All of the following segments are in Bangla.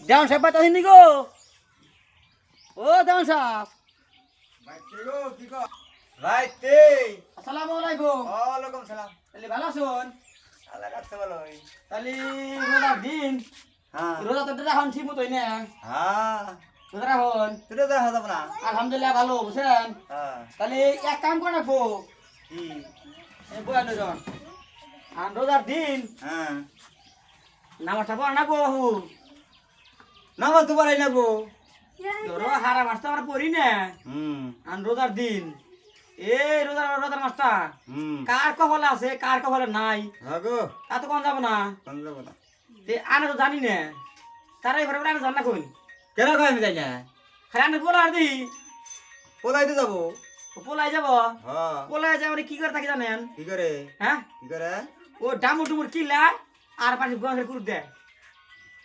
দেওয়ান সাহেব বাতা হিন্দি গো ও দেওয়ান সাহেব আসসালামু আলাইকুম। ওয়ালাইকুম সালাম। তাহলে ভালো আছেন? আল্লাহ রাখছে ভালোই। তাহলে রোজার দিন হ্যাঁ রোজা তো এখন ঠিক মতোই না হ্যাঁ রোজা রাখুন। তুই তো দেখা যাব না। আলহামদুলিল্লাহ ভালো বুঝছেন। হ্যাঁ তাহলে এক কাম করে রাখবো কি বয়ানো জন আর রোজার দিন হ্যাঁ নামাজটা পড়া না গো নামাজ তো পারাই না গো। ধরো হারা মাছটা আমরা পড়ি না আর রোজার দিন এই রোজার মাছটা কার কপালে আছে কার কপালে নাই হ্যাঁ গো তা তো কোন যাবো না কোন যাব না। তে আনে তো জানি না তারা এবার আনে জান না কই কেন কই আমি যাই না? খাই আনে বলা আর দি পোলাইতে যাব। পোলাই যাব হ্যাঁ পোলাই যাব কি করে থাকি জানেন কি করে হ্যাঁ কি করে ও ডামুর ডুমুর কিলা আর পাশে গঙ্গের কুড় দেয়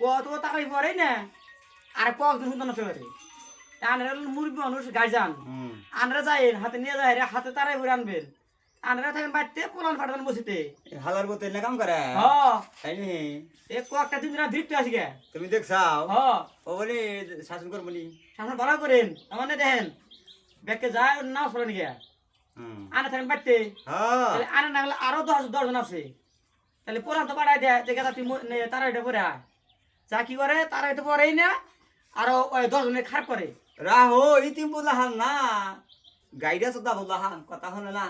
ও তো তারাই পরে না আর কয়েকদিন শুনতে নষ্ট করে আনরা মুরগি মানুষ গাইজান আনরা যায় হাতে নিয়ে যায় রে হাতে তারাই ভরে আনবেন আনরা থাকেন বাড়িতে পোলান ফাটাবেন বসিতে হালার বোতল না কাম করে হ্যাঁ তাই নি এ কয়েকটা দিন দিন ভিড়তে আসি গে তুমি দেখছাও হ্যাঁ ও বলি শাসন কর বলি সামনে ভালো করেন আমার না দেখেন ব্যাগকে যায় নাও সরে নিয়ে আনে থাকেন বাড়িতে হ্যাঁ তাহলে আনে না গেলে আরো 10 জন আছে তাহলে পোলান তো বাড়াই দেয় যে গেদা তুই তারা এটা পরে আয় যা কি করে তারা এটা পরেই না আরো 10 জনের খারাপ করে রাহো ইতি বুলাহান না গাইডা সদা বুলাহান কথা হল না।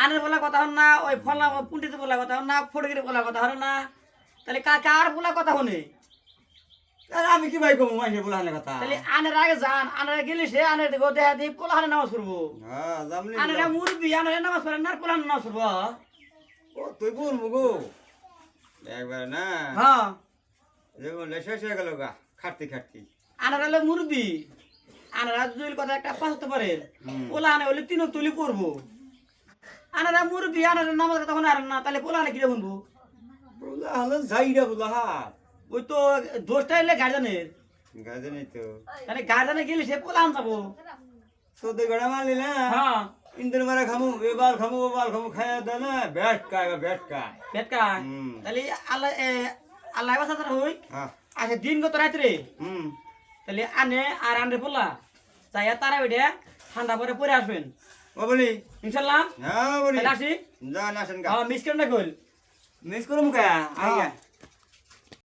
আনের বলা কথা হন না ওই ফলা পুন্ডিতে বলা কথা হন না ফটকিরে বলা কথা হন না তাহলে কার বলা কথা হনে আমি কি ভাই কমু মাইনে বুলাহানের কথা। তাহলে আনের আগে যান আনের গেলে সে আনের দেখো দেখা দিয়ে পোলাহানে নামাজ পড়বো হ্যাঁ জামলি আনের মুরবি আনের নামাজ পড়েন না পোলাহানে নামাজ পড়বো ও তুই বলবো গো একবার না হ্যাঁ যেমন শেষ হয়ে গেল গা খাটতে খাটতে আনার হলো মুরবি আনারা যদি কথা একটা পাঠাতে পারেন পোলাহানে হলে তিনক তুলি করবো আনারা মুরবি আনারা নামাজ তখন আর না তাহলে পোলাহানে কিরে শুনবো বুলাহান যাইরা বুলাহান ওই তো দোষটা এলে গার্জেনের গাজে নেই তো তাহলে গার্জেনে গেলে সে পোলাহান যাবো তোদের গড়া মারলি না হ্যাঁ ইন্দ্র মারা খামু এ বাল খামু ও বাল খামু খাইয়া দে না ব্যাট কায় ব্যাট কায় পেটকা তাহলে আল্লাহ আল্লাহ বাসা হই হ্যাঁ আচ্ছা দিন গত রাত্রে হুম তাহলে আনে আর আনরে পোলা যাইয়া তারা ওইটা ঠান্ডা পরে পরে আসবেন ও বলি ইনশাল্লাহ হ্যাঁ বলি তাহলে আসি যা না সেন গা মিস করেন না কইল মিস করুম কা আইয়া